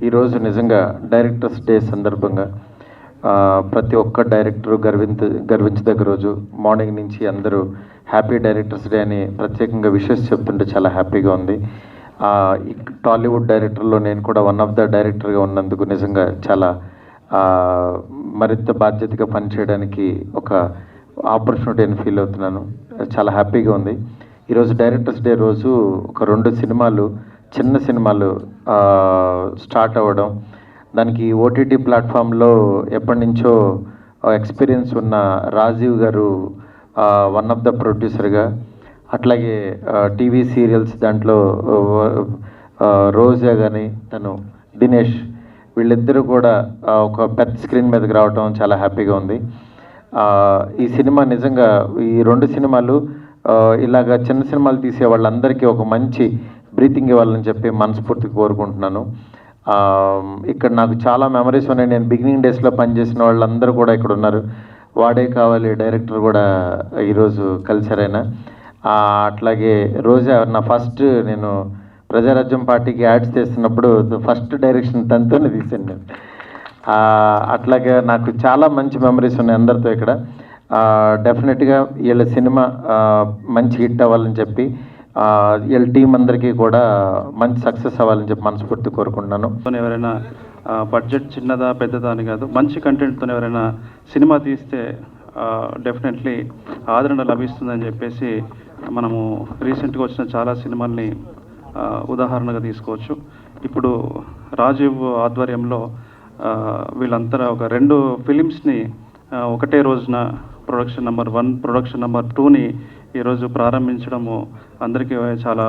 ఈరోజు నిజంగా directors day సందర్భంగా ప్రతి ఒక్క డైరెక్టరు గర్వించదగ్గ రోజు. మార్నింగ్ నుంచి అందరూ హ్యాపీ డైరెక్టర్స్ డే అని ప్రత్యేకంగా విషెస్ చెప్తుంటే చాలా హ్యాపీగా ఉంది. టాలీవుడ్ డైరెక్టర్లో నేను కూడా వన్ ఆఫ్ ద డైరెక్టర్గా ఉన్నందుకు నిజంగా చాలా మరింత బాధ్యతగా పనిచేయడానికి ఒక ఆపర్చునిటీ అని ఫీల్ అవుతున్నాను. చాలా హ్యాపీగా ఉంది. ఈరోజు డైరెక్టర్స్ డే రోజు ఒక 2 సినిమాలు, చిన్న సినిమాలు స్టార్ట్ అవ్వడం, దానికి ఓటీటీ ప్లాట్ఫామ్లో ఎప్పటి నుంచో ఎక్స్పీరియన్స్ ఉన్న రాజీవ్ గారు వన్ ఆఫ్ ద ప్రొడ్యూసర్గా, అట్లాగే టీవీ సీరియల్స్ దాంట్లో రోజా కానీ తను దినేష్, వీళ్ళిద్దరూ కూడా ఒక పెద్ద స్క్రీన్ మీదకి రావడం చాలా హ్యాపీగా ఉంది. ఈ సినిమా నిజంగా ఈ 2 సినిమాలు ఇలాగ చిన్న సినిమాలు తీసే వాళ్ళందరికీ ఒక మంచి బ్రీతింగ్ ఇవ్వాలని చెప్పి మనస్ఫూర్తిగా కోరుకుంటున్నాను. ఇక్కడ నాకు చాలా మెమరీస్ ఉన్నాయి. నేను బిగినింగ్ డేస్లో పనిచేసిన వాళ్ళందరూ కూడా ఇక్కడ ఉన్నారు. వాడే కావాలి డైరెక్టర్ కూడా ఈరోజు కలిసారైనా. అట్లాగే రోజా నా ఫస్ట్, నేను ప్రజారాజ్యం పార్టీకి యాడ్స్ చేస్తున్నప్పుడు ఫస్ట్ డైరెక్షన్ తనతోనే తీసాను నేను. అట్లాగే నాకు చాలా మంచి మెమరీస్ ఉన్నాయి అందరితో ఇక్కడ. డెఫినెట్గా వీళ్ళ సినిమా మంచి హిట్ అవ్వాలని చెప్పి వీళ్ళ టీం అందరికీ కూడా మంచి సక్సెస్ అవ్వాలని చెప్పి మనస్ఫూర్తి కోరుకుంటున్నాను. ఎవరైనా బడ్జెట్ చిన్నదా పెద్దదా అని కాదు, మంచి కంటెంట్తో ఎవరైనా సినిమా తీస్తే డెఫినెట్లీ ఆదరణ లభిస్తుందని చెప్పేసి మనము రీసెంట్గా వచ్చిన చాలా సినిమాల్ని ఉదాహరణగా తీసుకోవచ్చు. ఇప్పుడు రాజీవ్ ఆధ్వర్యంలో వీళ్ళంతా ఒక 2 ఫిలిమ్స్ని ఒకటే రోజున ప్రొడక్షన్ నెంబర్ 1, ప్రొడక్షన్ నెంబర్ 2ని ఈరోజు ప్రారంభించడము అందరికీ చాలా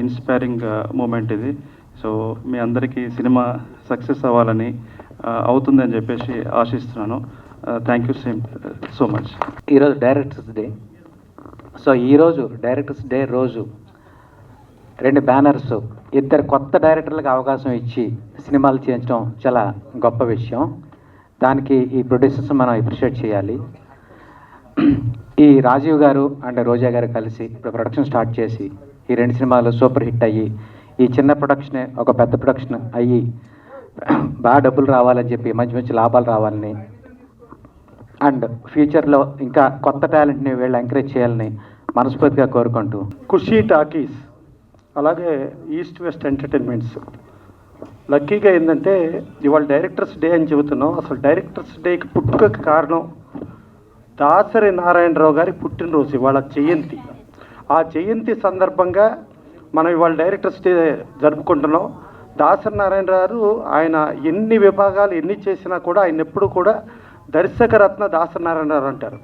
ఇన్స్పైరింగ్ మూమెంట్ ఇది. సో మీ అందరికీ సినిమా సక్సెస్ అవ్వాలని అవుతుందని చెప్పేసి ఆశిస్తున్నాను. Thank you so much. ఈరోజు డైరెక్టర్స్ డే. సో ఈరోజు డైరెక్టర్స్ డే రోజు 2 బ్యానర్స్, 2 కొత్త డైరెక్టర్లకు అవకాశం ఇచ్చి సినిమాలు చేయించడం చాలా గొప్ప విషయం. దానికి ఈ ప్రొడ్యూసర్స్ మనం అప్రిషియేట్ చేయాలి. ఈ రాజీవ్ గారు అండ్ రోజా గారు కలిసి ఇప్పుడు ప్రొడక్షన్ స్టార్ట్ చేసి ఈ 2 సినిమాలు సూపర్ హిట్ అయ్యి, ఈ చిన్న ప్రొడక్షనే ఒక పెద్ద ప్రొడక్షన్ అయ్యి బాగా డబ్బులు రావాలని చెప్పి, మంచి మంచి లాభాలు రావాలని, అండ్ ఫ్యూచర్లో ఇంకా కొత్త టాలెంట్ని వీళ్ళు ఎంకరేజ్ చేయాలని మనస్ఫూర్తిగా కోరుకుంటూ, ఖుషీ టాకీస్ అలాగే ఈస్ట్ వెస్ట్ ఎంటర్టైన్మెంట్స్ లక్కీగా ఏంటంటే ఇవాళ డైరెక్టర్స్ డే అని చెబుతున్నాం. అసలు డైరెక్టర్స్ డేకి పుట్టుకకి కారణం దాసరి నారాయణరావు గారి పుట్టినరోజు, ఇవాళ జయంతి. ఆ జయంతి సందర్భంగా మనం ఇవాళ డైరెక్టర్స్ డే జరుపుకుంటున్నాం. దాసరి నారాయణరావు గారు ఆయన ఎన్ని విభాగాలు ఎన్ని చేసినా కూడా ఆయన ఎప్పుడు కూడా దర్శకరత్న దాసరి నారాయణరావు అంటారు.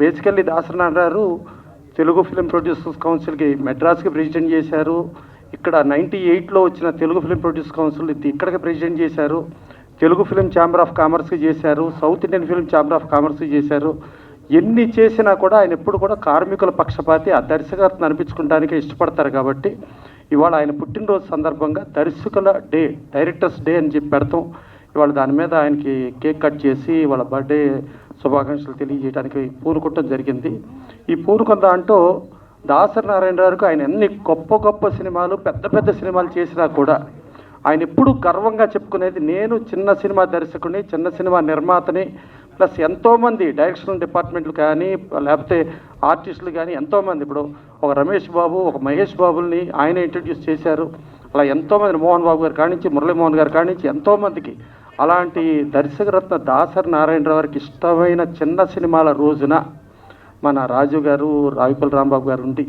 Basically Dasari Narayana Rao Telugu film producers కౌన్సిల్కి మెడ్రాస్కి ప్రెసిడెంట్ చేశారు. ఇక్కడ 98లో వచ్చిన తెలుగు ఫిలిం ప్రొడ్యూసర్స్ కౌన్సిల్ ఇక్కడికి ప్రెసిడెంట్ చేశారు. తెలుగు ఫిలిం ఛాంబర్ ఆఫ్ కామర్స్కి చేశారు. South Indian film chamber of కామర్స్కి చేశారు. ఎన్ని చేసినా కూడా ఆయన ఎప్పుడు కూడా కార్మికుల పక్షపాతి, ఆ దర్శకత్వం అనిపించుకోవడానికి ఇష్టపడతారు. కాబట్టి ఇవాళ ఆయన పుట్టినరోజు సందర్భంగా దర్శకుల డే, డైరెక్టర్స్ డే అని చెప్పి పెడతాం. ఇవాళ దాని మీద ఆయనకి కేక్ కట్ చేసి వాళ్ళ బర్త్డే శుభాకాంక్షలు తెలియజేయడానికి పూనుకోవటం జరిగింది. ఈ పూనుకున్న దాంట్లో దాసరి నారాయణరావుకి ఆయన ఎన్ని గొప్ప గొప్ప సినిమాలు, పెద్ద పెద్ద సినిమాలు చేసినా కూడా ఆయన ఎప్పుడు గర్వంగా చెప్పుకునేది, నేను చిన్న సినిమా దర్శకుని, చిన్న సినిమా నిర్మాతని, ప్లస్ ఎంతోమంది డైరెక్షన్ డిపార్ట్మెంట్లు కానీ లేకపోతే ఆర్టిస్టులు కానీ ఎంతోమంది, ఇప్పుడు ఒక రమేష్ బాబు, ఒక మహేష్ బాబుల్ని ఆయన ఇంట్రడ్యూస్ చేశారు. అలా ఎంతోమంది, మోహన్ బాబు గారు కానించి, మురళీమోహన్ గారు కానించి ఎంతోమందికి అలాంటి దర్శకరత్న దాసరి నారాయణరావు గారికి ఇష్టమైన చిన్న సినిమాల రోజున మన రాజు గారు, రావిపల్లి రాంబాబు గారు ఉండి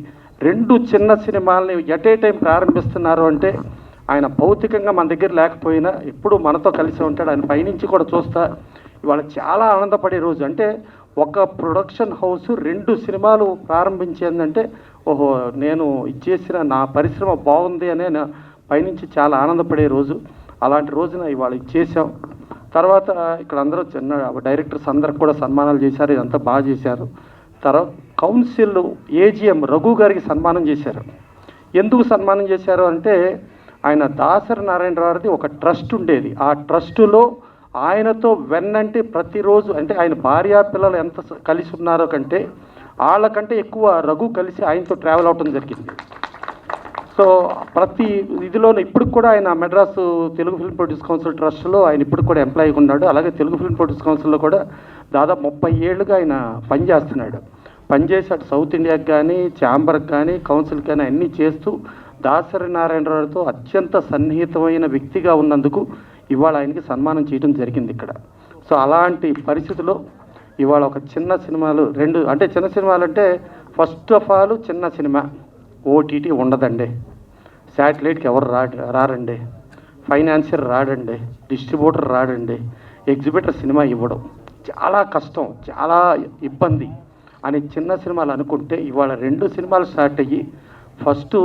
2 చిన్న సినిమాలని ఎట్ ఏ టైం ప్రారంభిస్తున్నారు అంటే ఆయన భౌతికంగా మన దగ్గర లేకపోయినా ఎప్పుడు మనతో కలిసి ఉంటాడు. ఆయన పైనుంచి కూడా చూస్తా ఇవాళ చాలా ఆనందపడే రోజు. అంటే ఒక ప్రొడక్షన్ హౌస్ 2 సినిమాలు ప్రారంభించిందంటే ఓహో నేను ఇచ్చేసిన నా పరిశ్రమ బాగుంది అనే పైనుంచి చాలా ఆనందపడే రోజు. అలాంటి రోజున ఇవాళ ఇచ్చేసాం. తర్వాత ఇక్కడ అందరూ చిన్న డైరెక్టర్స్ అందరికి కూడా సన్మానాలు చేశారు. ఇదంతా బాగా చేశారు. తర్వాత కౌన్సిల్ ఏజిఎం రఘు గారికి సన్మానం చేశారు. ఎందుకు సన్మానం చేశారు అంటే ఆయన దాసరి నారాయణరావు గారిది ఒక ట్రస్ట్ ఉండేది. ఆ ట్రస్టులో ఆయనతో వెన్నంటే ప్రతిరోజు, అంటే ఆయన భార్యా పిల్లలు ఎంత కలిసి ఉన్నారో కంటే వాళ్ళకంటే ఎక్కువ రఘు కలిసి ఆయనతో ట్రావెల్ అవటం జరిగింది. సో ప్రతి ఇదిలోనూ ఇప్పుడు కూడా ఆయన Madras Telugu film produce council ట్రస్ట్లో ఆయన ఇప్పుడు కూడా ఎంప్లాయీగా ఉన్నాడు. అలాగే తెలుగు ఫిల్మ్ ప్రొడ్యూస్ కౌన్సిల్లో కూడా దాదాపు 30 ఏళ్ళుగా ఆయన పనిచేస్తున్నాడు. పనిచేసి అటు సౌత్ ఇండియాకి కానీ, ఛాంబర్కి కానీ, కౌన్సిల్కి కానీ అన్నీ చేస్తూ దాసరి నారాయణరావుతో అత్యంత సన్నిహితమైన వ్యక్తిగా ఉన్నందుకు ఇవాళ ఆయనకి సన్మానం చేయడం జరిగింది ఇక్కడ. సో అలాంటి పరిస్థితిలో ఇవాళ ఒక చిన్న సినిమాలు చిన్న సినిమాలు అంటే ఫస్ట్ ఆఫ్ ఆల్ చిన్న సినిమా ఓటీటీ ఉండదండి, శాటిలైట్కి ఎవరు రారండి, ఫైనాన్షియర్ రాడండి, డిస్ట్రిబ్యూటర్ రాడండి, ఎగ్జిబిటర్ సినిమా ఇవ్వడం చాలా కష్టం, చాలా ఇబ్బంది అని చిన్న సినిమాలు అనుకుంటే ఇవాళ 2 సినిమాలు స్టార్ట్ అయ్యి ఫస్ట్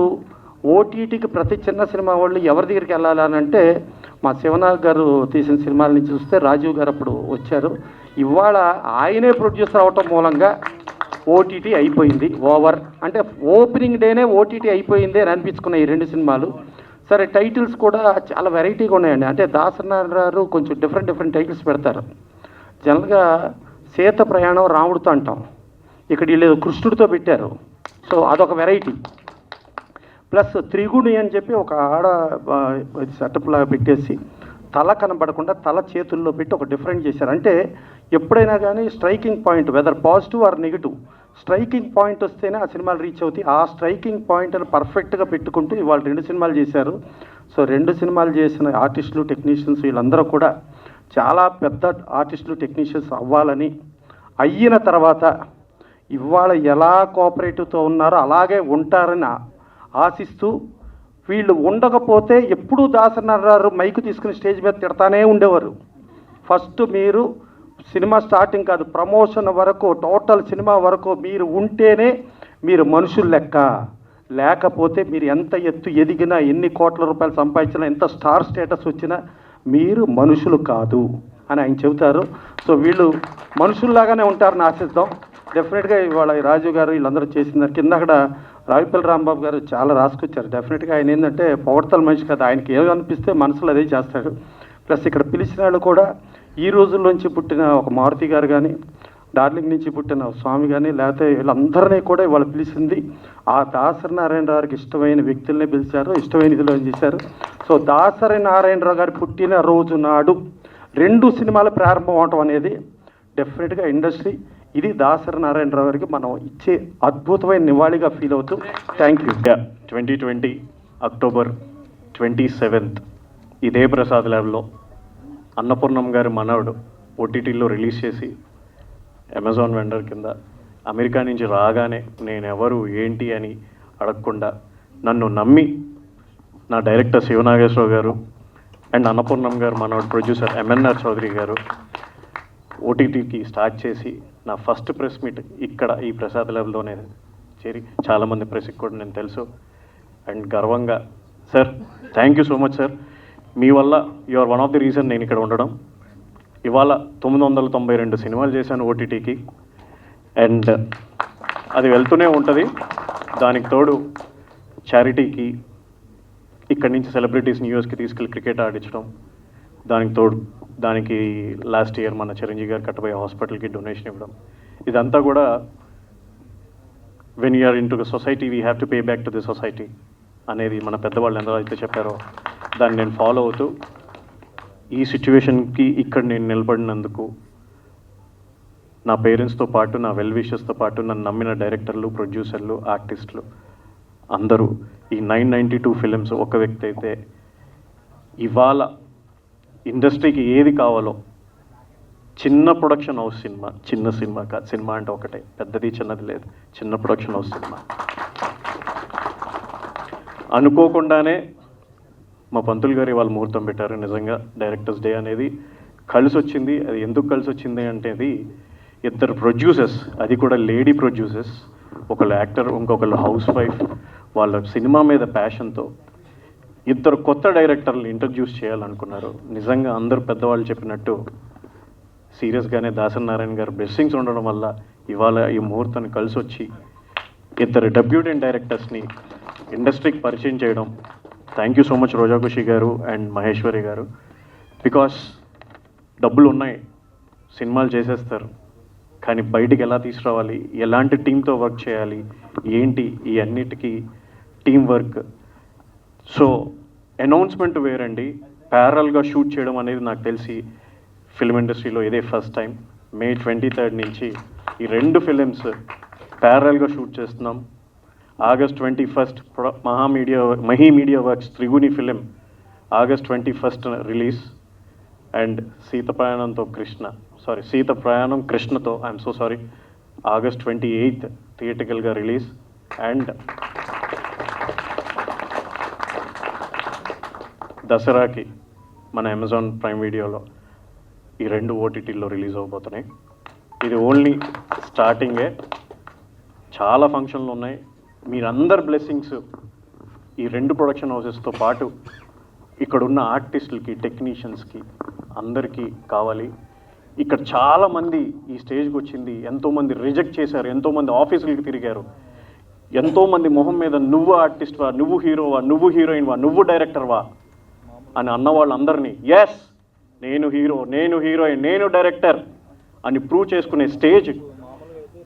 ఓటీటీకి ప్రతి చిన్న సినిమా వాళ్ళు ఎవరి దగ్గరికి వెళ్ళాలని అంటే మా శివనాగ్ గారు తీసిన సినిమాల నుంచి చూస్తే రాజీవ్ గారు అప్పుడు వచ్చారు. ఇవాళ ఆయనే ప్రొడ్యూసర్ అవటం మూలంగా ఓటీటీ అయిపోయింది. ఓవర్ అంటే ఓపెనింగ్ డేనే ఓటీటీ అయిపోయింది అని అనిపించుకున్నాయి ఈ 2 సినిమాలు. సరే టైటిల్స్ కూడా చాలా వెరైటీగా ఉన్నాయండి. అంటే దాసనారాయణ కొంచెం డిఫరెంట్ టైటిల్స్ పెడతారు. జనరల్గా సీత ప్రయాణం రాముడితో అంటాం, ఇక్కడ వీళ్ళు కృష్ణుడితో పెట్టారు. సో అదొక వెరైటీ. ప్లస్ త్రిగుణి అని చెప్పి ఒక ఆడ సెటప్ లాగా పెట్టేసి తల కనబడకుండా తల చేతుల్లో పెట్టి ఒక డిఫరెంట్ చేశారు. అంటే ఎప్పుడైనా కానీ striking point whether positive or negative striking point వస్తేనే ఆ సినిమాలు రీచ్ అవుతాయి. ఆ స్ట్రైకింగ్ పాయింట్ని పర్ఫెక్ట్గా పెట్టుకుంటూ ఇవాళ 2 సినిమాలు చేశారు. సో 2 సినిమాలు చేసిన ఆర్టిస్టులు, టెక్నీషియన్స్ వీళ్ళందరూ కూడా చాలా పెద్ద ఆర్టిస్టులు, టెక్నీషియన్స్ అవ్వాలని, అయిన తర్వాత ఇవాళ ఎలా కోఆపరేటివ్తో ఉన్నారో అలాగే ఉంటారని ఆశిస్తూ, వీళ్ళు ఉండకపోతే ఎప్పుడూ దాసనారాయణ మైకు తీసుకుని స్టేజ్ మీద తిడతానే ఉండేవారు. ఫస్ట్ మీరు సినిమా స్టార్టింగ్ కాదు, ప్రమోషన్ వరకు, టోటల్ సినిమా వరకు మీరు ఉంటేనే మీరు మనుషులు లెక్క, లేకపోతే మీరు ఎంత ఎత్తు ఎదిగినా, ఎన్ని కోట్ల రూపాయలు సంపాదించినా, ఎంత స్టార్ స్టేటస్ వచ్చినా మీరు మనుషులు కాదు అని ఆయన చెబుతారు. సో వీళ్ళు మనుషుల్లాగానే ఉంటారని ఆశిద్దాం. డెఫినెట్గా ఇవాళ రాజు గారు వీళ్ళందరూ చేసిందారు. కింద అక్కడ రావిపల్లి రాంబాబు గారు చాలా రాసుకొచ్చారు. డెఫినెట్గా ఆయన ఏంటంటే పొగడతల మనిషి కదా, ఆయనకి ఏమనిపిస్తే మనసులో అదే చేస్తాడు. ప్లస్ ఇక్కడ పిలిచిన వాళ్ళు కూడా ఈ రోజుల్లోంచి పుట్టిన ఒక మారుతి గారు కానీ, డార్లింగ్ నుంచి పుట్టిన స్వామి కానీ, లేకపోతే వీళ్ళందరినీ కూడా ఇవాళ పిలిచింది ఆ దాసరి నారాయణరావుకి ఇష్టమైన వ్యక్తుల్ని పిలిచారు, ఇష్టమైన ఇదిలో చేశారు. సో దాసరి నారాయణరావు గారి పుట్టిన రోజు నాడు 2 సినిమాలు ప్రారంభం అవటం అనేది డెఫినెట్గా ఇండస్ట్రీ ఇది దాసరి నారాయణరావు గారికి మనం ఇచ్చే అద్భుతమైన నివాళిగా ఫీల్ అవుతూ థ్యాంక్ యూ. 2020 అక్టోబర్ 27 ఇదే ప్రసాద్ ల్యాబ్లో అన్నపూర్ణం గారి మనవడు ఓటీటీలో రిలీజ్ చేసి అమెజాన్ వెండర్ కింద అమెరికా నుంచి రాగానే నేను ఎవరు ఏంటి అని అడగకుండా నన్ను నమ్మి నా డైరెక్టర్ శివనాగేశ్వరరావు గారు అండ్ అన్నపూర్ణం గారు మనవడు ప్రొడ్యూసర్ ఎంఎన్ఆర్ చౌదరి గారు ఓటీటీకి స్టార్ట్ చేసి నా ఫస్ట్ ప్రెస్ మీట్ ఇక్కడ ఈ ప్రసాద్ ల్యాబ్లోనే చేరి చాలామంది ప్రెస్కి కూడా నేను తెలుసు అండ్ గర్వంగా sir thank you so much sir, మీ వల్ల you are one of the reason నేను ఇక్కడ ఉండడం. ఇవాళ 992 సినిమాలు చేశాను ఓటీటీకి అండ్ అది వెళ్తూనే ఉంటుంది. దానికి తోడు చారిటీకి ఇక్కడి నుంచి సెలబ్రిటీస్ని యూఎస్కి తీసుకెళ్ళి క్రికెట్ ఆడించడం, దానికి తోడు దానికి లాస్ట్ ఇయర్ మన చిరంజీవి గారు కట్టబోయే హాస్పిటల్కి డొనేషన్ ఇవ్వడం, ఇదంతా కూడా when you're into the society we have to pay back to the society అనేది మన పెద్దవాళ్ళు ఎందరో అయితే చెప్పారో దాన్ని నేను ఫాలో అవుతూ ఈ సిచ్యువేషన్కి ఇక్కడ నేను నిలబడినందుకు నా పేరెంట్స్తో పాటు, నా వెల్ విషెస్తో పాటు నన్ను నమ్మిన డైరెక్టర్లు, ప్రొడ్యూసర్లు, ఆర్టిస్టులు అందరూ ఈ 992 ఫిలిమ్స్ ఒక వ్యక్తి అయితే ఇవాళ ఇండస్ట్రీకి ఏది కావాలో చిన్న ప్రొడక్షన్ హౌస్ సినిమా, చిన్న సినిమా కాదు, సినిమా అంటే ఒకటే, పెద్దది చిన్నది లేదు, చిన్న ప్రొడక్షన్ హౌస్ సినిమా. అనుకోకుండానే మా పంతులు గారు ఇవాళ ముహూర్తం పెట్టారు. నిజంగా డైరెక్టర్స్ డే అనేది కలిసి వచ్చింది. అది ఎందుకు కలిసి వచ్చింది అంటే అది 2 ప్రొడ్యూసర్స్, అది కూడా లేడీ ప్రొడ్యూసర్స్, ఒకళ్ళు యాక్టర్, ఇంకొకళ్ళు హౌస్ వైఫ్, వాళ్ళ సినిమా మీద ప్యాషన్తో 2 కొత్త డైరెక్టర్లు ఇంట్రడ్యూస్ చేయాలనుకున్నారు. నిజంగా అందరూ పెద్దవాళ్ళు చెప్పినట్టు సీరియస్గానే దాసరి నారాయణ గారు బ్లెస్సింగ్స్ ఉండడం వల్ల ఇవాళ ఈ ముహూర్తాన్ని కలిసి వచ్చి 2 డెబ్యూటెంట్ డైరెక్టర్స్ని ఇండస్ట్రీకి పరిచయం చేయడం. థ్యాంక్ యూ సో మచ్ రోజా ఖుషి గారు అండ్ మహేశ్వరి గారు. బికాస్ డబ్బులు ఉన్నాయి, సినిమాలు చేసేస్తారు, కానీ బయటికి ఎలా తీసుకురావాలి, ఎలాంటి టీంతో వర్క్ చేయాలి, ఏంటి ఈ అన్నిటికీ టీం వర్క్ సో అనౌన్స్మెంట్ వేరండి, ప్యారల్గా షూట్ చేయడం అనేది నాకు తెలిసి ఫిల్మ్ ఇండస్ట్రీలో ఇదే ఫస్ట్ టైం. May 23rd నుంచి ఈ 2 ఫిలిమ్స్ ప్యారల్గా షూట్ చేస్తున్నాం. August 21st Mahi media works Triguni film August 21st release. And Seetha Prayanam కృష్ణతో August 28th థియేటికల్గా రిలీజ్. అండ్ దసరాకి మన అమెజాన్ ప్రైమ్ వీడియోలో ఈ 2 ఓటీటీల్లో రిలీజ్ అవబోతున్నాయి. ఇది ఓన్లీ స్టార్టింగే, చాలా ఫంక్షన్లు ఉన్నాయి. మీరందరు బ్లెస్సింగ్స్ ఈ 2 ప్రొడక్షన్ హౌసెస్తో పాటు ఇక్కడున్న ఆర్టిస్టులకి, టెక్నీషియన్స్కి అందరికీ కావాలి. ఇక్కడ చాలామంది ఈ స్టేజ్కి వచ్చింది, ఎంతోమంది రిజెక్ట్ చేశారు, ఎంతోమంది ఆఫీసులకి తిరిగారు, ఎంతోమంది మొహం మీద నువ్వు ఆర్టిస్ట్వా, నువ్వు హీరోవా, నువ్వు హీరోయిన్వా, నువ్వు డైరెక్టర్వా అని అన్న వాళ్ళందరినీ ఎస్ నేను హీరో, నేను హీరోయిన్, నేను డైరెక్టర్ అని ప్రూవ్ చేసుకునే stage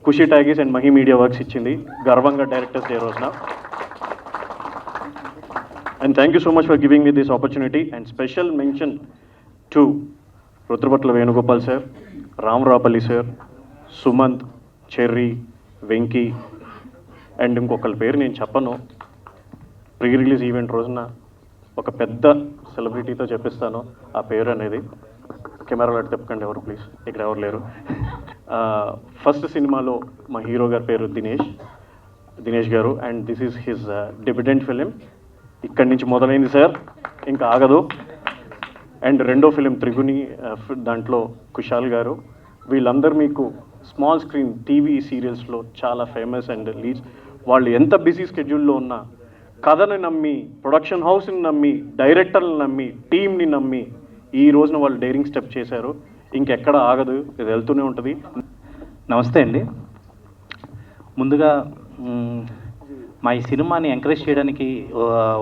Khushi talkies and Mahi media works ఇచ్చింది గర్వంగా డైరెక్టర్స్ డే రోజున. And thank you so much for giving me this opportunity. And special mention to Rudrapatla Venugopal sir, Ramarapalli sir, Sumanth, Cherry, Venky and ఇంకొకరి పేరు నేను చెప్పను. ప్రీ రిలీజ్ ఈవెంట్ రోజున ఒక పెద్ద సెలబ్రిటీతో చెప్పిస్తాను ఆ పేరు అనేది. కెమెరాలో తిప్పకండి ఎవరు ప్లీజ్, ఇక్కడ ఎవరు లేరు. ఫస్ట్ సినిమాలో మా హీరో గారి పేరు దినేష్ గారు. And this is his debutant film. ఇక్కడి నుంచి మొదలైంది సార్, ఇంకా ఆగదు. అండ్ 2వ ఫిలిం త్రిగుణి, దాంట్లో కుశాల్ గారు. వీళ్ళందరూ మీకు స్మాల్ స్క్రీన్ టీవీ సీరియల్స్లో చాలా ఫేమస్ అండ్ లీడ్స్. వాళ్ళు ఎంత బిజీ స్కెడ్యూల్లో ఉన్నా కథని నమ్మి, ప్రొడక్షన్ హౌస్ని నమ్మి, డైరెక్టర్ని నమ్మి, టీమ్ని నమ్మి ఈ రోజున వాళ్ళు డైరింగ్ స్టెప్ చేశారు. ఇంకెక్కడ ఆగదు, ఇది వెళ్తూనే ఉంటుంది. నమస్తే అండి. ముందుగా మా ఈ సినిమాని ఎంకరేజ్ చేయడానికి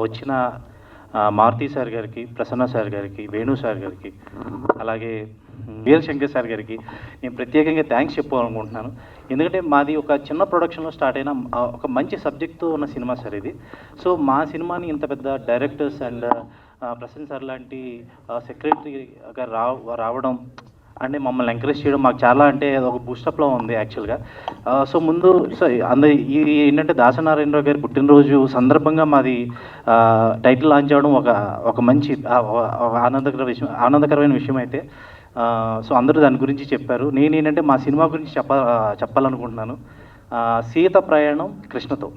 వచ్చిన మారుతి సార్ గారికి, ప్రసన్న సార్ గారికి, వేణు సార్ గారికి, అలాగే వీరశంకర్ సార్ గారికి నేను ప్రత్యేకంగా థ్యాంక్స్ చెప్పాలనుకుంటున్నాను. ఎందుకంటే మాది ఒక చిన్న ప్రొడక్షన్లో స్టార్ట్ అయిన ఒక మంచి సబ్జెక్ట్తో ఉన్న సినిమా సార్ ఇది. సో మా సినిమాని ఇంత పెద్ద డైరెక్టర్స్ అండ్ ప్రసన్న సార్ లాంటి సెక్రటరీ గారు రావడం అంటే మమ్మల్ని ఎంకరేజ్ చేయడం మాకు చాలా అంటే ఒక బూస్టప్లో ఉంది యాక్చువల్గా. సో ముందు ఇది ఏంటంటే దాసనారాయణరావు గారి పుట్టినరోజు సందర్భంగా మాది టైటిల్ లాంచ్ అవ్వడం ఒక మంచి ఆనందకరమైన విషయం అయితే. సో అందరూ దాని గురించి చెప్పారు. నేనేంటంటే మా సినిమా గురించి చెప్పాలనుకుంటున్నాను. సీత ప్రయాణం కృష్ణతో.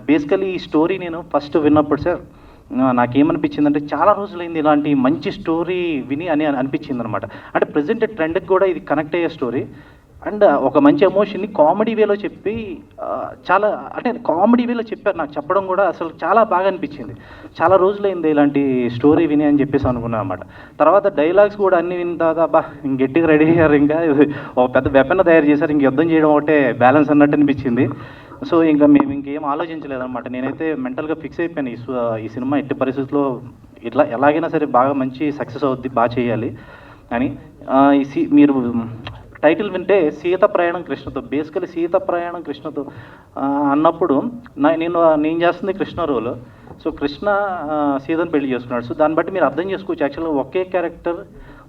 బేసికలీ ఈ స్టోరీ నేను ఫస్ట్ విన్నప్పుడు సార్ నాకేమనిపించిందంటే చాలా రోజులైంది ఇలాంటి మంచి స్టోరీ విని అని అనిపించింది అనమాట. అంటే ప్రజెంట్ ట్రెండ్కి కూడా ఇది కనెక్ట్ అయ్యే స్టోరీ అండ్ ఒక మంచి ఎమోషన్ని కామెడీ వేలో చెప్పి చాలా అంటే కామెడీ వేలో చెప్పారు. నాకు చెప్పడం కూడా అసలు చాలా బాగా అనిపించింది. చాలా రోజులైంది ఇలాంటి స్టోరీ విని అని చెప్పేసి అనుకున్నాను అనమాట. తర్వాత డైలాగ్స్ కూడా అన్ని విన్న తర్వాత బా గట్టిగా రెడీ అయ్యారు, ఇంకా ఒక పెద్ద వెపన్ తయారు చేశారు, ఇంక యుద్ధం చేయడం ఒకటే బ్యాలెన్స్ అన్నట్టు అనిపించింది. సో ఇంకా మేము ఇంకేం ఆలోచించలేదన్నమాట. నేనైతే మెంటల్గా ఫిక్స్ అయిపోయాను ఈ సినిమా ఎట్టి పరిస్థితుల్లో ఎలాగైనా సరే బాగా మంచి సక్సెస్ అవుద్ది, బాగా చేయాలి అని. మీరు టైటిల్ వింటే సీత ప్రయాణం కృష్ణతో, బేసికలీ సీత ప్రయాణం కృష్ణతో అన్నప్పుడు నేను చేస్తుంది కృష్ణ రోల్. సో కృష్ణ సీతను పెళ్లి చేసుకున్నాడు. సో దాన్ని బట్టి మీరు అర్థం చేసుకోవచ్చు యాక్చువల్గా ఒకే క్యారెక్టర్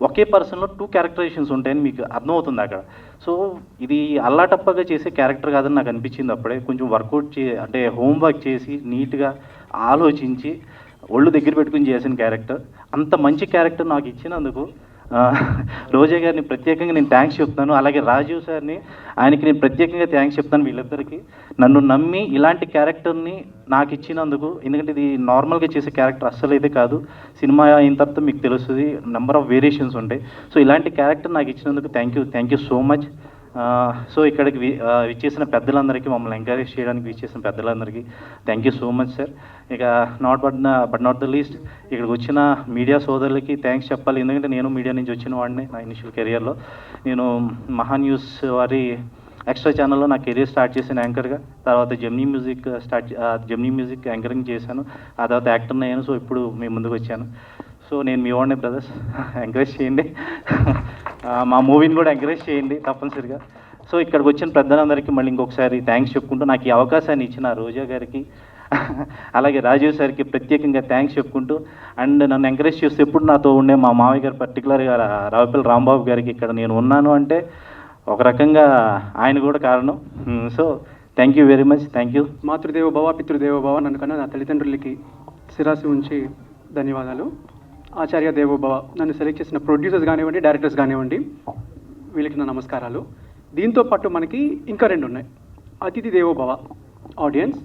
ఒకే పర్సన్లో 2 క్యారెక్టరైజేషన్స్ ఉంటాయని మీకు అర్థమవుతుంది అక్కడ. సో ఇది అల్లాటప్పగా చేసే క్యారెక్టర్ కాదని నాకు అనిపించింది అప్పుడే. కొంచెం వర్కౌట్ అంటే హోంవర్క్ చేసి నీట్గా ఆలోచించి ఒళ్ళు దగ్గర పెట్టుకుని చేసిన క్యారెక్టర్. అంత మంచి క్యారెక్టర్ నాకు ఇచ్చినందుకు రోజా గారిని ప్రత్యేకంగా నేను థ్యాంక్స్ చెప్తాను. అలాగే రాజీవ్ సార్ని, ఆయనకి నేను ప్రత్యేకంగా థ్యాంక్స్ చెప్తాను. వీళ్ళిద్దరికీ నన్ను నమ్మి ఇలాంటి క్యారెక్టర్ని నాకు ఇచ్చినందుకు. ఎందుకంటే ఇది నార్మల్గా చేసే క్యారెక్టర్ అస్సలు అయితే కాదు. సినిమా అయిన తర్వాత మీకు తెలుస్తుంది, నెంబర్ ఆఫ్ వేరియేషన్స్ ఉంటాయి. సో ఇలాంటి క్యారెక్టర్ నాకు ఇచ్చినందుకు thank you so much. So ఇక్కడికి విచ్చేసిన పెద్దలందరికీ, మమ్మల్ని ఎంకరేజ్ చేయడానికి విచ్చేసిన పెద్దలందరికీ thank you so much sir. ఇక బట్ నాట్ ద లీస్ట్ ఇక్కడికి వచ్చిన మీడియా సోదరులకి థ్యాంక్స్ చెప్పాలి. ఎందుకంటే నేను మీడియా నుంచి వచ్చిన వాడిని. నా ఇనిషియల్ కెరియర్లో నేను మహా న్యూస్ వారి ఎక్స్ట్రా ఛానల్లో నా కెరీర్ స్టార్ట్ చేసిన యాంకర్గా. తర్వాత జెమినీ మ్యూజిక్ యాంకరింగ్ చేశాను. ఆ తర్వాత యాక్టర్ని అయ్యాను. సో ఇప్పుడు మీ ముందుకు వచ్చాను. సో నేను మీ వాడిని బ్రదర్స్, ఎంకరేజ్ చేయండి. మా మూవీని కూడా ఎంకరేజ్ చేయండి తప్పనిసరిగా. సో ఇక్కడికి వచ్చిన పెద్దలందరికీ మళ్ళీ ఇంకొకసారి థ్యాంక్స్ చెప్పుకుంటూ నాకు ఈ అవకాశాన్ని ఇచ్చిన రోజా గారికి అలాగే రాజీవ్ సార్కి ప్రత్యేకంగా థ్యాంక్స్ చెప్పుకుంటూ, అండ్ నన్ను ఎంకరేజ్ చేస్తూ ఎప్పుడు నాతో ఉండే మా మావయ్య గారు, పర్టికులర్గా రావుపల్లి రాంబాబు గారికి ఇక్కడ నేను ఉన్నాను అంటే ఒక రకంగా ఆయన కూడా కారణం. So thank you very much, thank you. మాతృదేవో భవ పితృదేవో భవ, నన్ను కన్నా నా తల్లిదండ్రులకి శిరాసి ఉంచి ధన్యవాదాలు. ఆచార్య దేవో భవ, నన్ను సెలెక్ట్ చేసిన ప్రొడ్యూసర్స్ కానివ్వండి, డైరెక్టర్స్ కానివ్వండి, వీళ్ళకి నా నమస్కారాలు. దీంతో పాటు మనకి ఇంకా 2 ఉన్నాయి. అతిథి దేవో భవ ఆడియన్స్,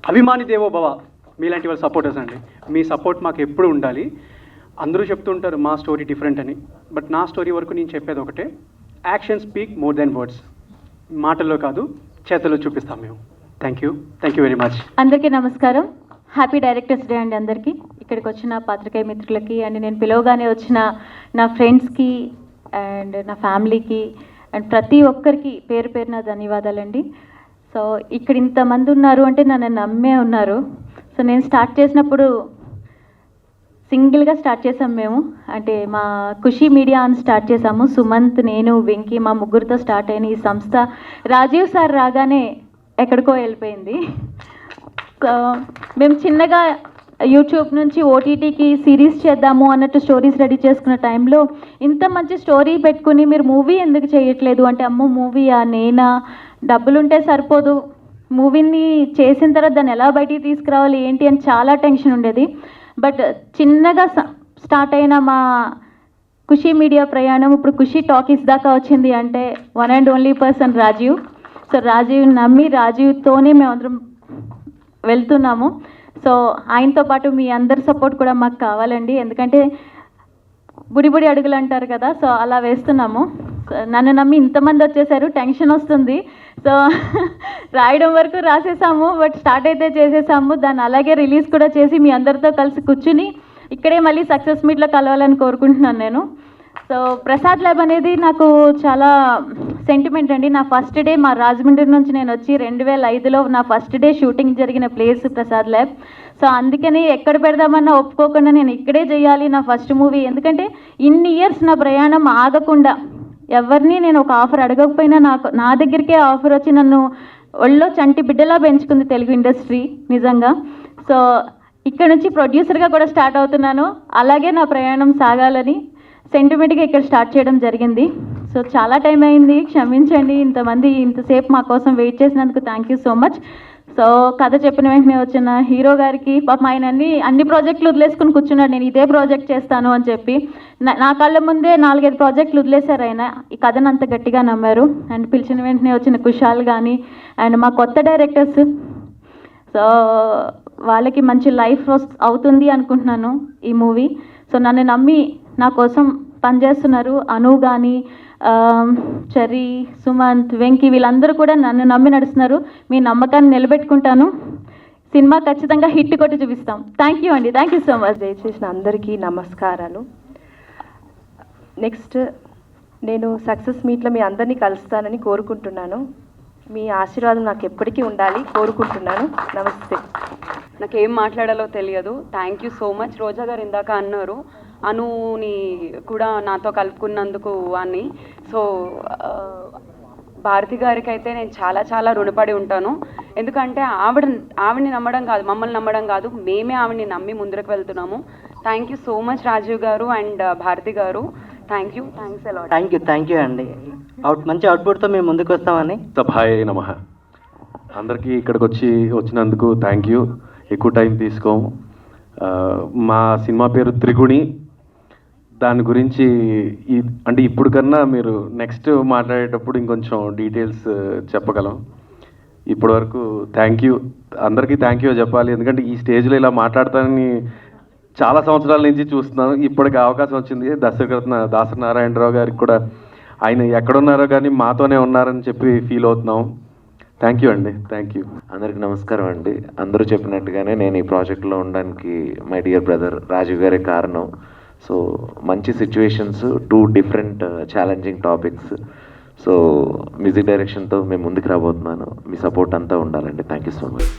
అభిమాని దేవో భవ మీలాంటి వాళ్ళ సపోర్టర్స్ అండి. మీ సపోర్ట్ మాకు ఎప్పుడు ఉండాలి. అందరూ చెప్తుంటారు మా స్టోరీ డిఫరెంట్ అని, బట్ నా స్టోరీ వరకు నేను చెప్పేది ఒకటే, action speak more than words. మాటల్లో కాదు, చేతల్లో చూపిస్తాం మేము. Thank you very much. అందరికీ నమస్కారం. హ్యాపీ డైరెక్టర్స్ డే అండి అందరికీ. ఇక్కడికి వచ్చిన పాత్రికేయ మిత్రులకి అండ్ నేను పిలవగానే వచ్చిన నా ఫ్రెండ్స్కి అండ్ నా ఫ్యామిలీకి అండ్ ప్రతి ఒక్కరికి పేరు పేరున ధన్యవాదాలండి. సో ఇక్కడ ఇంతమంది ఉన్నారు అంటే నన్ను నమ్మే ఉన్నారు. సో నేను స్టార్ట్ చేసినప్పుడు సింగిల్గా స్టార్ట్ చేసాం మేము, అంటే మా ఖుషీ మీడియా అని స్టార్ట్ చేసాము. సుమంత్, నేను, వెంకీ మా ముగ్గురితో స్టార్ట్ అయిన ఈ సంస్థ రాజీవ్ సార్ రాగానే ఎక్కడికో వెళ్ళిపోయింది. సో మేము చిన్నగా యూట్యూబ్ నుంచి ఓటీటీకి సిరీస్ చేద్దాము అన్నట్టు స్టోరీస్ రెడీ చేసుకున్న టైంలో ఇంత మంచి స్టోరీ పెట్టుకుని మీరు మూవీ ఎందుకు చేయట్లేదు అంటే, అమ్మో మూవీయా, నేనా, డబ్బులుంటే సరిపోదు, మూవీని చేసిన తర్వాత దాన్ని ఎలా బయటికి తీసుకురావాలి ఏంటి అని చాలా టెన్షన్ ఉండేది. బట్ చిన్నగా స్టార్ట్ అయిన మా ఖుషీ మీడియా ప్రయాణం ఇప్పుడు ఖుషీ టాకీస్ దాకా వచ్చింది అంటే one and only person Rajiv. So Rajiv నమ్మి రాజీవ్తోనే మేమందరం వెళ్తున్నాము. సో ఆయనతో పాటు మీ అందరి సపోర్ట్ కూడా మాకు కావాలండి, ఎందుకంటే బుడి అడుగులు అంటారు కదా, సో అలా వేస్తున్నాము. నన్ను నమ్మి ఇంతమంది వచ్చేసారు, టెన్షన్ వస్తుంది. సో రాయడం వరకు రాసేసాము, బట్ స్టార్ట్ అయితే చేసేసాము. దాన్ని అలాగే రిలీజ్ కూడా చేసి మీ అందరితో కలిసి కూర్చుని ఇక్కడే మళ్ళీ సక్సెస్ మీట్లో కలవాలని కోరుకుంటున్నాను నేను. సో ప్రసాద్ ల్యాబ్ అనేది నాకు చాలా సెంటిమెంట్ అండి. నా ఫస్ట్ డే మా రాజమండ్రి నుంచి నేను వచ్చి 2005లో నా ఫస్ట్ డే షూటింగ్ జరిగిన ప్లేస్ ప్రసాద్ ల్యాబ్. సో అందుకని ఎక్కడ పెడదామన్నా ఒప్పుకోకుండా నేను ఇక్కడే చేయాలి నా ఫస్ట్ మూవీ, ఎందుకంటే ఇన్ని ఇయర్స్ నా ప్రయాణం ఆగకుండా ఎవరిని నేను ఒక ఆఫర్ అడగకపోయినా నా దగ్గరికే ఆఫర్ వచ్చి నన్ను ఒళ్ళో చంటి బిడ్డలా పెంచుకుంది తెలుగు ఇండస్ట్రీ నిజంగా. సో ఇక్కడ నుంచి ప్రొడ్యూసర్గా కూడా స్టార్ట్ అవుతున్నాను, అలాగే నా ప్రయాణం సాగాలని సెంటిమెంట్గా ఇక్కడ స్టార్ట్ చేయడం జరిగింది. సో చాలా టైం అయింది, క్షమించండి. ఇంతమంది ఇంతసేపు మా కోసం వెయిట్ చేసినందుకు thank you so much. So కథ చెప్పిన వెంటనే వచ్చిన హీరో గారికి పాపం ఆయన అన్ని ప్రాజెక్టులు వదిలేసుకుని కూర్చున్నాడు, నేను ఇదే ప్రాజెక్ట్ చేస్తాను అని చెప్పి. నా కళ్ళ ముందే 4-5 ప్రాజెక్టులు వదిలేశారు ఆయన, ఈ కథను అంత గట్టిగా నమ్మారు. అండ్ పిలిచిన వెంటనే వచ్చిన కుషాల్ కానీ అండ్ మా కొత్త డైరెక్టర్స్, సో వాళ్ళకి మంచి లైఫ్ అవుతుంది అనుకుంటున్నాను ఈ మూవీ. సో నన్ను నమ్మి నా కోసం పనిచేస్తున్నారు అను కానీ, చెర్రీ, సుమంత్, వెంకీ వీళ్ళందరూ కూడా నన్ను నమ్మి నడుస్తున్నారు. మీ నమ్మకాన్ని నిలబెట్టుకుంటాను, సినిమా ఖచ్చితంగా హిట్ కొట్టి చూపిస్తాం. థ్యాంక్ యూ అండి, థ్యాంక్ యూ సో మచ్. దయచేసిన అందరికీ నమస్కారాలు. నెక్స్ట్ నేను సక్సెస్ మీట్లో మీ అందరినీ కలుస్తానని కోరుకుంటున్నాను. మీ ఆశీర్వాదం నాకు ఎప్పటికీ ఉండాలి కోరుకుంటున్నాను. నమస్తే. నాకేం మాట్లాడాలో తెలియదు. Thank you so much. Roja గారు ఇందాక అన్నారు అనుని కూడా నాతో కలుపుకున్నందుకు అని. సో భారతి గారికి అయితే నేను చాలా చాలా రుణపడి ఉంటాను, ఎందుకంటే ఆవిడని నమ్మడం కాదు, మమ్మల్ని నమ్మడం కాదు, మేమే ఆవిడని నమ్మి ముందుకు వెళ్తున్నాము. Thank you so much Rajiv గారు అండ్ భారతి గారు. Thank you, thanks a lot. Thank you అండి. మంచి అవుట్పుట్తో మేము ముందుకు వస్తామని. హాయ్ నమః. అందరికీ ఇక్కడికి వచ్చినందుకు థ్యాంక్ యూ. ఎక్కువ టైం తీసుకోము. మా సినిమా పేరు త్రిగుణి. దాని గురించి అంటే ఇప్పుడు కన్నా మీరు నెక్స్ట్ మాట్లాడేటప్పుడు ఇంకొంచెం డీటెయిల్స్ చెప్పగలం. ఇప్పటి వరకు థ్యాంక్ యూ, అందరికీ థ్యాంక్ యూ చెప్పాలి, ఎందుకంటే ఈ స్టేజ్లో ఇలా మాట్లాడతానని చాలా సంవత్సరాల నుంచి చూస్తున్నాను. ఇప్పటికి అవకాశం వచ్చింది. దాసరి నారాయణరావు గారికి కూడా ఆయన ఎక్కడున్నారో కానీ మాతోనే ఉన్నారని చెప్పి ఫీల్ అవుతున్నాం. థ్యాంక్ యూ అండి, థ్యాంక్ యూ. అందరికి నమస్కారం అండి. అందరూ చెప్పినట్టుగానే నేను ఈ ప్రాజెక్ట్లో ఉండడానికి మై డియర్ బ్రదర్ రాజీవ్ గారే కారణం. సో మంచి situations, 2 different challenging topics. So music డైరెక్షన్తో మేము ముందుకు రాబోతున్నాను. మీ సపోర్ట్ అంతా ఉండాలండి. Thank you so much.